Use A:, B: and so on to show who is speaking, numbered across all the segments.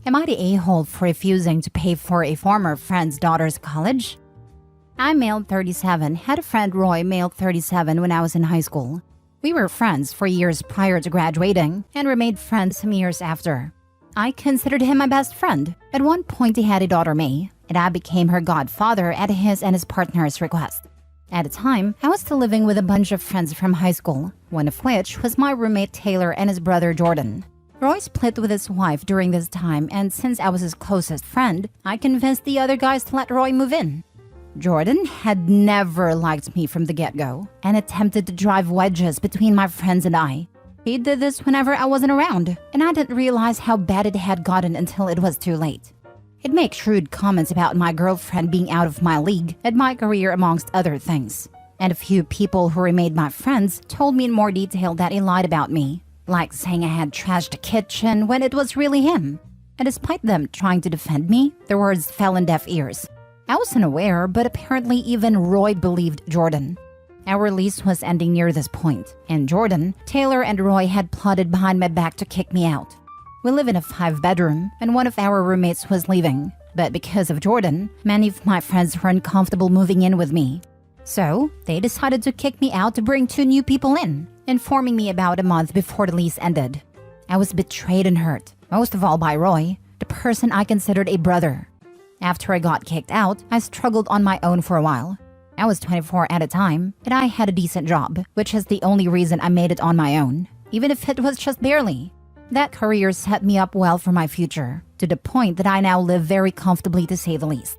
A: Am I the a-hole for refusing to pay for a former friend's daughter's college? I'm male 37, had a friend Roy, male 37, when I was in high school. We were friends for years prior to graduating and remained friends some years after. I considered him my best friend. At one point he had a daughter, May, and I became her godfather at his and his partner's request. At the time, I was still living with a bunch of friends from high school, one of which was my roommate Taylor and his brother Jordan. Roy split with his wife during this time, and since I was his closest friend, I convinced the other guys to let Roy move in. Jordan had never liked me from the get-go and attempted to drive wedges between my friends and I. He did this whenever I wasn't around, and I didn't realize how bad it had gotten until it was too late. He'd make shrewd comments about my girlfriend being out of my league and my career amongst other things. And a few people who remained my friends told me in more detail that he lied about me, like saying I had trashed the kitchen when it was really him. And despite them trying to defend me, their words fell on deaf ears. I wasn't aware, but apparently even Roy believed Jordan. Our lease was ending near this point, and Jordan, Taylor, and Roy had plotted behind my back to kick me out. We live in a 5-bedroom, and one of our roommates was leaving. But because of Jordan, many of my friends were uncomfortable moving in with me. So, they decided to kick me out to bring 2 new people in, informing me about a month before the lease ended. I was betrayed and hurt, most of all by Roy, the person I considered a brother. After I got kicked out, I struggled on my own for a while. I was 24 at the time, and I had a decent job, which is the only reason I made it on my own, even if it was just barely. That career set me up well for my future, to the point that I now live very comfortably to say the least.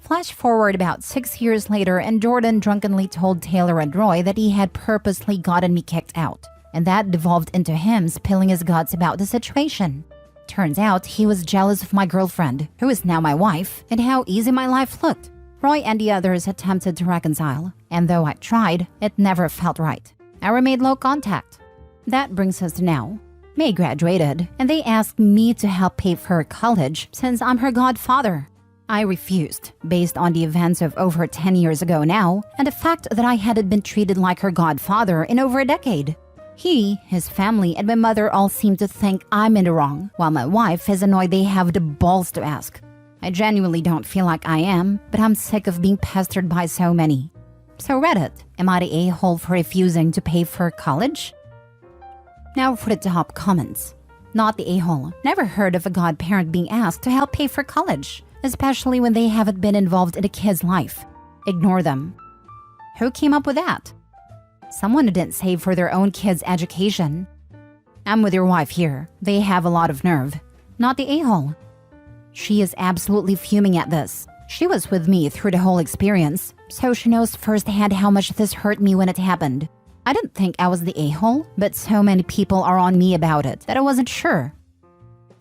A: Flash forward about 6 years later, and Jordan drunkenly told Taylor and Roy that he had purposely gotten me kicked out, and that devolved into him spilling his guts about the situation. Turns out he was jealous of my girlfriend, who is now my wife, and how easy my life looked. Roy and the others attempted to reconcile, and though I tried, it never felt right. I remained low contact. That brings us to now. May graduated, and they asked me to help pay for her college since I'm her godfather. I refused, based on the events of over 10 years ago now, and the fact that I hadn't been treated like her godfather in over a decade. He, his family, and my mother all seem to think I'm in the wrong, while my wife is annoyed they have the balls to ask. I genuinely don't feel like I am, but I'm sick of being pestered by so many. So Reddit, am I the a-hole for refusing to pay for college? Now for the top comments. Not the a-hole. Never heard of a godparent being asked to help pay for college, especially when they haven't been involved in a kid's life. Ignore them. Who came up with that? Someone who didn't save for their own kid's education. I'm with your wife here. They have a lot of nerve. Not the a-hole. She is absolutely fuming at this. She was with me through the whole experience, so she knows firsthand how much this hurt me when it happened. I didn't think I was the a-hole, but so many people are on me about it that I wasn't sure.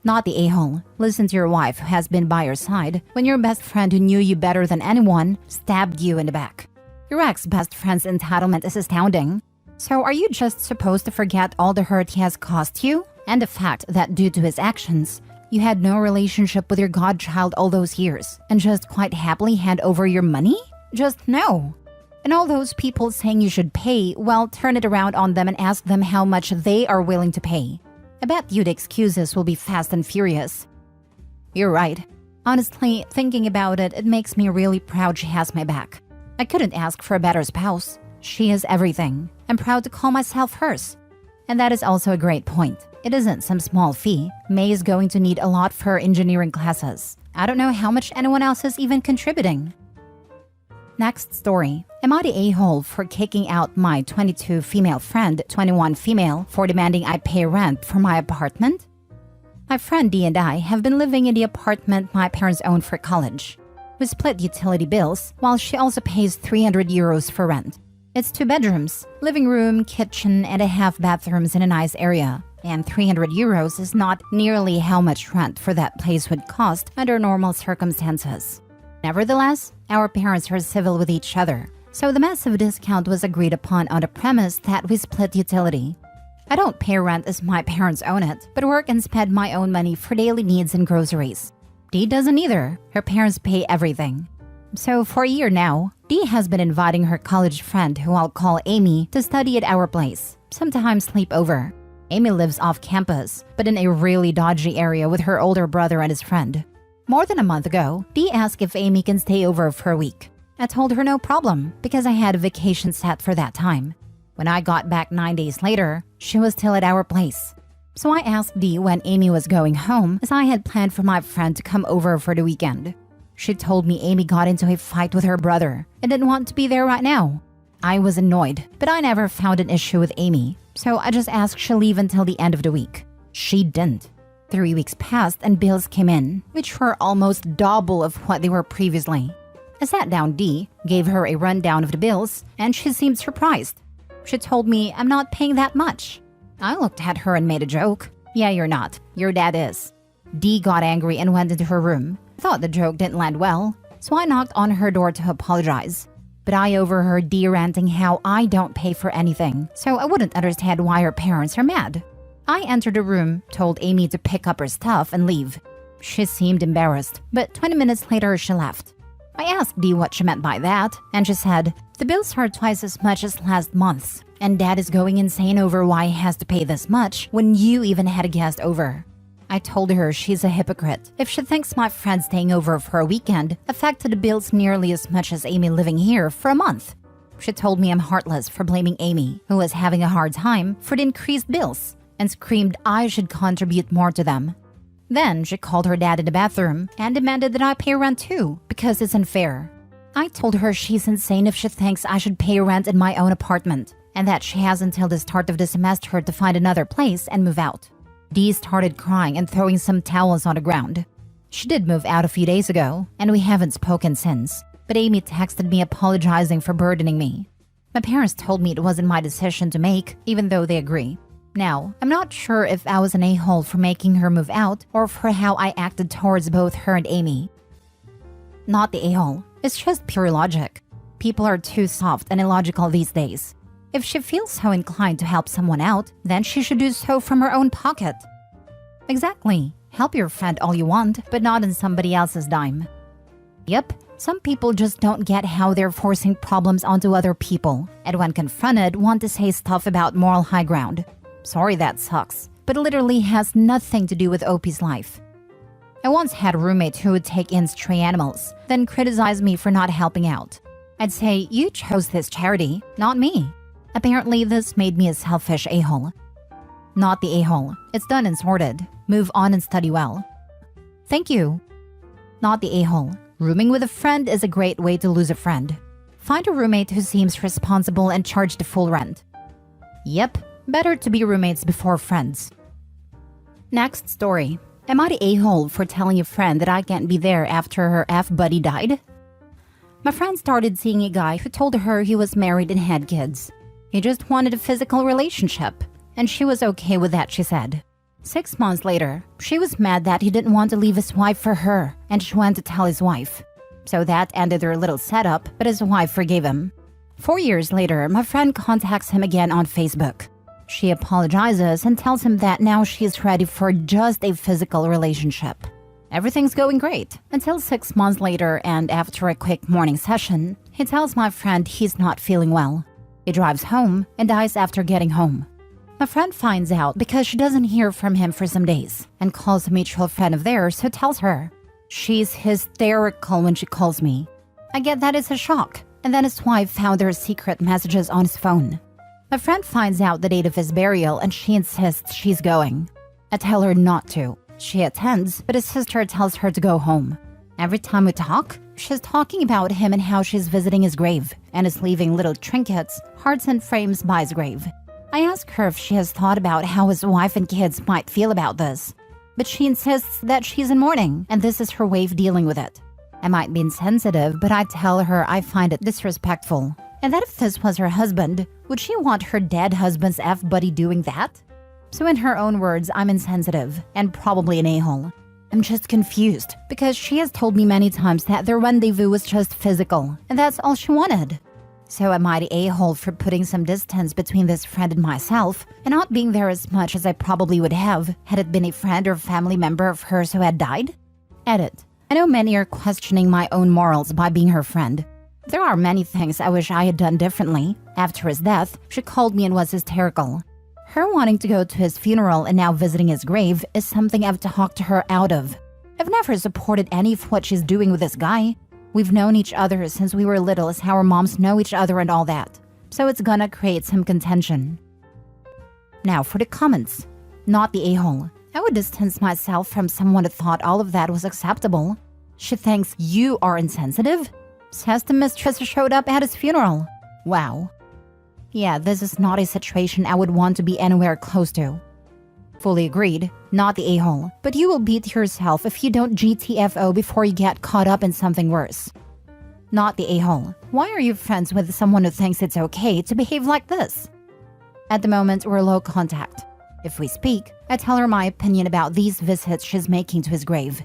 A: Not the a-hole. Listen to your wife who has been by your side when your best friend who knew you better than anyone stabbed you in the back. Your ex-best friend's entitlement is astounding. So are you just supposed to forget all the hurt he has caused you? And the fact that due to his actions, you had no relationship with your godchild all those years and just quite happily hand over your money? Just no. And all those people saying you should pay, well, turn it around on them and ask them how much they are willing to pay. I bet you the excuses will be fast and furious. You're right. Honestly, thinking about it, it makes me really proud she has my back. I couldn't ask for a better spouse. She is everything. I'm proud to call myself hers. And that is also a great point. It isn't some small fee. May is going to need a lot for her engineering classes. I don't know how much anyone else is even contributing. Next story. Am I the a-hole for kicking out my 22 female friend, 21 female, for demanding I pay rent for my apartment? My friend Dee and I have been living in the apartment my parents own for college. We split utility bills, while she also pays 300 euros for rent. It's 2 bedrooms, living room, kitchen, and a half bathrooms in a nice area. And 300 euros is not nearly how much rent for that place would cost under normal circumstances. Nevertheless, our parents are civil with each other, so the massive discount was agreed upon on the premise that we split utility. I don't pay rent as my parents own it, but work and spend my own money for daily needs and groceries. Dee doesn't either. Her parents pay everything. So for a year now, Dee has been inviting her college friend, who I'll call Amy, to study at our place, sometimes sleep over. Amy lives off campus, but in a really dodgy area with her older brother and his friend. More than a month ago, Dee asked if Amy can stay over for a week. I told her no problem because I had a vacation set for that time. When I got back 9 days later, she was still at our place. So I asked Dee when Amy was going home, as I had planned for my friend to come over for the weekend. She told me Amy got into a fight with her brother and didn't want to be there right now. I was annoyed, but I never found an issue with Amy, so I just asked she leave until the end of the week. She didn't. 3 weeks passed and bills came in, which were almost double of what they were previously. I sat down Dee, gave her a rundown of the bills, and she seemed surprised. She told me I'm not paying that much. I looked at her and made a joke. Yeah, you're not. Your dad is. Dee got angry and went into her room. I thought the joke didn't land well, so I knocked on her door to apologize. But I overheard Dee ranting how I don't pay for anything, so I wouldn't understand why her parents are mad. I entered the room, told Amy to pick up her stuff and leave. She seemed embarrassed, but 20 minutes later she left. I asked Dee what she meant by that, and she said, "The bills are twice as much as last month's, and Dad is going insane over why he has to pay this much when you even had a guest over." I told her she's a hypocrite if she thinks my friend staying over for a weekend affected the bills nearly as much as Amy living here for a month. She told me I'm heartless for blaming Amy, who was having a hard time, for the increased bills, and screamed I should contribute more to them. Then she called her dad in the bathroom and demanded that I pay rent too, because it's unfair. I told her she's insane if she thinks I should pay rent in my own apartment, and that she has until the start of the semester to find another place and move out. Dee started crying and throwing some towels on the ground. She did move out a few days ago, and we haven't spoken since, but Amy texted me apologizing for burdening me. My parents told me it wasn't my decision to make, even though they agree. Now, I'm not sure if I was an a-hole for making her move out or for how I acted towards both her and Amy. Not the a-hole, it's just pure logic. People are too soft and illogical these days. If she feels so inclined to help someone out, then she should do so from her own pocket. Exactly. Help your friend all you want, but not on somebody else's dime. Yep, some people just don't get how they're forcing problems onto other people, and when confronted, want to say stuff about moral high ground. Sorry that sucks, but it literally has nothing to do with OP's life. I once had a roommate who would take in stray animals, then criticize me for not helping out. I'd say, you chose this charity, not me. Apparently, this made me a selfish a-hole. Not the a-hole. It's done and sorted. Move on and study well. Thank you. Not the a-hole. Rooming with a friend is a great way to lose a friend. Find a roommate who seems responsible and charge the full rent. Yep, better to be roommates before friends. Next story. Am I the a-hole for telling a friend that I can't be there after her F-buddy died? My friend started seeing a guy who told her he was married and had kids. He just wanted a physical relationship, and she was okay with that, she said. 6 months later, she was mad that he didn't want to leave his wife for her, and she went to tell his wife. So that ended their little setup, but his wife forgave him. 4 years later, my friend contacts him again on Facebook. She apologizes and tells him that now she is ready for just a physical relationship. Everything's going great, until 6 months later, and after a quick morning session, he tells my friend he's not feeling well. He drives home and dies after getting home. My friend finds out because she doesn't hear from him for some days and calls a mutual friend of theirs who tells her. She's hysterical when she calls me. I get that it's a shock, and then his wife found their secret messages on his phone. My friend finds out the date of his burial and she insists she's going. I tell her not to. She attends, but his sister tells her to go home. Every time we talk, she's talking about him and how she's visiting his grave and is leaving little trinkets, hearts and frames by his grave. I ask her if she has thought about how his wife and kids might feel about this, but she insists that she's in mourning and this is her way of dealing with it. I might be insensitive, but I tell her I find it disrespectful, and that if this was her husband, would she want her dead husband's F-buddy doing that? So in her own words, I'm insensitive and probably an a-hole. I'm just confused because she has told me many times that their rendezvous was just physical and that's all she wanted. So am I the a-hole for putting some distance between this friend and myself and not being there as much as I probably would have had it been a friend or family member of hers who had died? Edit. I know many are questioning my own morals by being her friend. There are many things I wish I had done differently. After his death, she called me and was hysterical. Her wanting to go to his funeral and now visiting his grave is something I've talked to her out of. I've never supported any of what she's doing with this guy. We've known each other since we were little as how our moms know each other and all that. So it's gonna create some contention. Now for the comments. Not the a-hole. I would distance myself from someone who thought all of that was acceptable. She thinks you are insensitive? Says the mistress who showed up at his funeral. Wow. Yeah, this is not a situation I would want to be anywhere close to. Fully agreed, not the a-hole. But you will beat yourself if you don't GTFO before you get caught up in something worse. Not the a-hole. Why are you friends with someone who thinks it's okay to behave like this? At the moment, we're low contact. If we speak, I tell her my opinion about these visits she's making to his grave.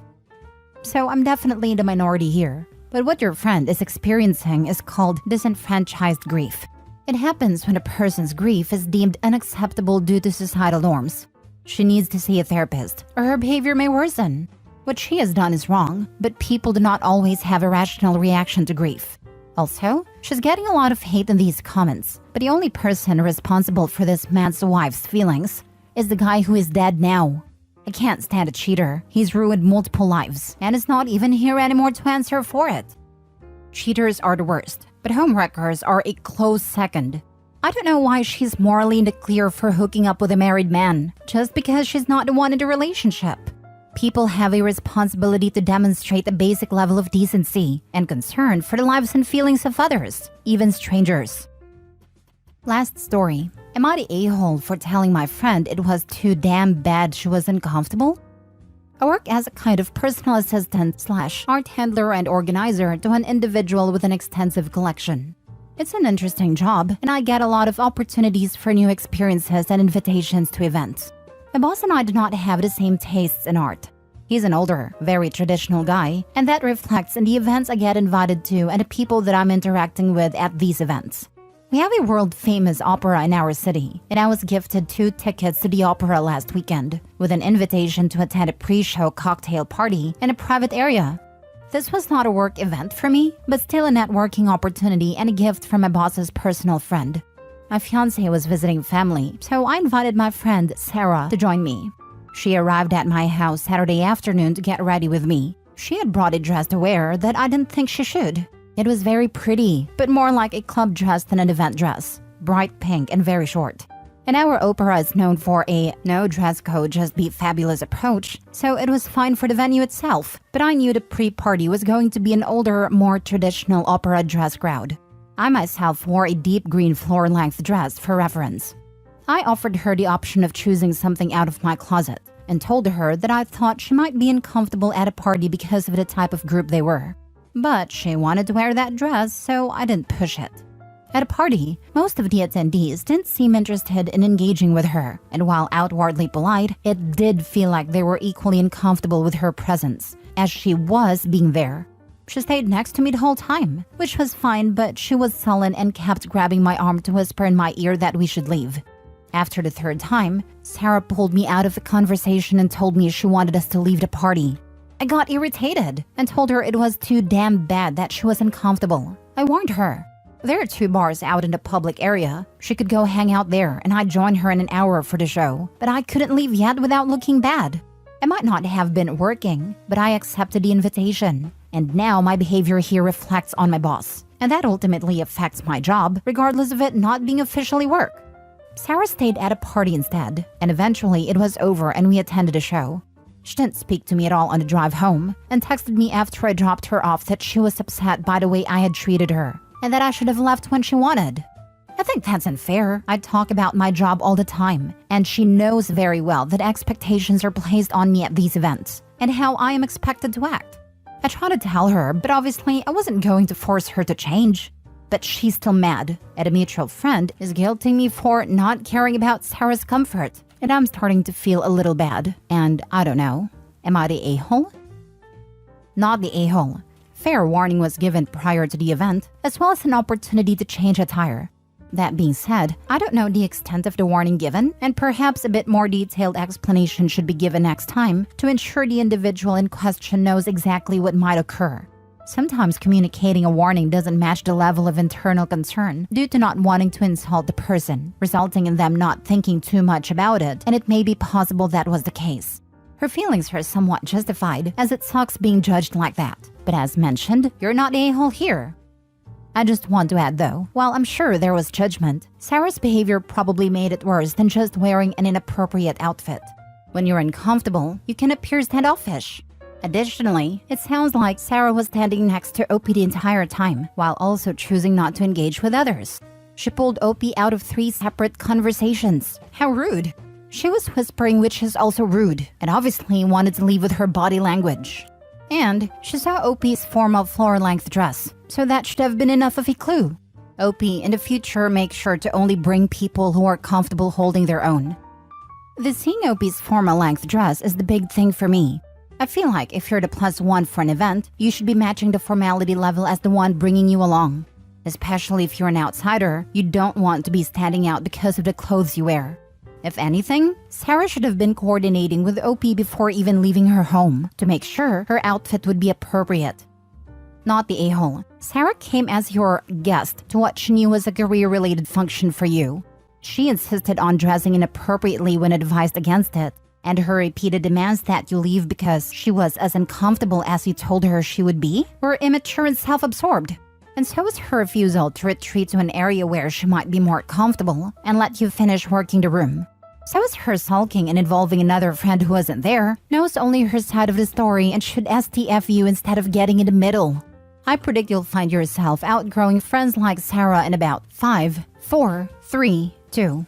A: So I'm definitely the minority here. But what your friend is experiencing is called disenfranchised grief. It happens when a person's grief is deemed unacceptable due to societal norms. She needs to see a therapist, or her behavior may worsen. What she has done is wrong, but people do not always have a rational reaction to grief. Also, she's getting a lot of hate in these comments, but the only person responsible for this man's wife's feelings is the guy who is dead now. I can't stand a cheater. He's ruined multiple lives, and is not even here anymore to answer for it. Cheaters are the worst, but homewreckers are a close second. I don't know why she's morally in the clear for hooking up with a married man, just because she's not the one in the relationship. People have a responsibility to demonstrate a basic level of decency and concern for the lives and feelings of others, even strangers. Last story. Am I the a-hole for telling my friend it was too damn bad she was uncomfortable? I work as a kind of personal assistant / art handler and organizer to an individual with an extensive collection. It's an interesting job, and I get a lot of opportunities for new experiences and invitations to events. My boss and I do not have the same tastes in art. He's an older, very traditional guy, and that reflects in the events I get invited to and the people that I'm interacting with at these events. We have a world-famous opera in our city, and I was gifted 2 tickets to the opera last weekend, with an invitation to attend a pre-show cocktail party in a private area. This was not a work event for me, but still a networking opportunity and a gift from my boss's personal friend. My fiancé was visiting family, so I invited my friend Sarah to join me. She arrived at my house Saturday afternoon to get ready with me. She had brought a dress to wear that I didn't think she should. It was very pretty, but more like a club dress than an event dress. Bright pink and very short. And our opera is known for a no dress code, just be fabulous approach, so it was fine for the venue itself. But I knew the pre-party was going to be an older, more traditional opera dress crowd. I myself wore a deep green floor-length dress for reference. I offered her the option of choosing something out of my closet, and told her that I thought she might be uncomfortable at a party because of the type of group they were. But she wanted to wear that dress, so I didn't push it. At a party, most of the attendees didn't seem interested in engaging with her, and while outwardly polite, it did feel like they were equally uncomfortable with her presence, as she was being there. She stayed next to me the whole time, which was fine, but she was sullen and kept grabbing my arm to whisper in my ear that we should leave. After the 3rd time, Sarah pulled me out of the conversation and told me she wanted us to leave the party. I got irritated and told her it was too damn bad that she was uncomfortable. I warned her. There are 2 bars out in the public area. She could go hang out there and I'd join her in an hour for the show, but I couldn't leave yet without looking bad. I might not have been working, but I accepted the invitation. And now my behavior here reflects on my boss. And that ultimately affects my job, regardless of it not being officially work. Sarah stayed at a party instead, and eventually it was over and we attended a show. She didn't speak to me at all on the drive home, and texted me after I dropped her off that she was upset by the way I had treated her, and that I should have left when she wanted. I think that's unfair. I talk about my job all the time, and she knows very well that expectations are placed on me at these events, and how I am expected to act. I tried to tell her, but obviously I wasn't going to force her to change. But she's still mad, and a mutual friend is guilting me for not caring about Sarah's comfort. And I'm starting to feel a little bad. And I don't know, am I the a-hole? Not the a-hole. Fair warning was given prior to the event, as well as an opportunity to change attire. That being said, I don't know the extent of the warning given, and perhaps a bit more detailed explanation should be given next time to ensure the individual in question knows exactly what might occur. Sometimes communicating a warning doesn't match the level of internal concern due to not wanting to insult the person, resulting in them not thinking too much about it, and it may be possible that was the case. Her feelings are somewhat justified, as it sucks being judged like that. But as mentioned, you're not the a-hole here. I just want to add though, while I'm sure there was judgment, Sarah's behavior probably made it worse than just wearing an inappropriate outfit. When you're uncomfortable, you can appear standoffish. Additionally, it sounds like Sarah was standing next to OP the entire time, while also choosing not to engage with others. She pulled OP out of 3 separate conversations. How rude! She was whispering, which is also rude, and obviously wanted to leave with her body language. And she saw OP's formal floor-length dress, so that should have been enough of a clue. OP, in the future, make sure to only bring people who are comfortable holding their own. The seeing OP's formal-length dress is the big thing for me. I feel like if you're the +1 for an event, you should be matching the formality level as the one bringing you along. Especially if you're an outsider, you don't want to be standing out because of the clothes you wear. If anything, Sarah should have been coordinating with OP before even leaving her home to make sure her outfit would be appropriate. Not the a-hole. Sarah came as your guest to what she knew was a career-related function for you. She insisted on dressing inappropriately when advised against it, and her repeated demands that you leave because she was as uncomfortable as you told her she would be were immature and self-absorbed. And so was her refusal to retreat to an area where she might be more comfortable and let you finish working the room. So is her sulking and involving another friend who wasn't there, knows only her side of the story and should STF you instead of getting in the middle. I predict you'll find yourself outgrowing friends like Sarah in about 5, 4, 3, 2.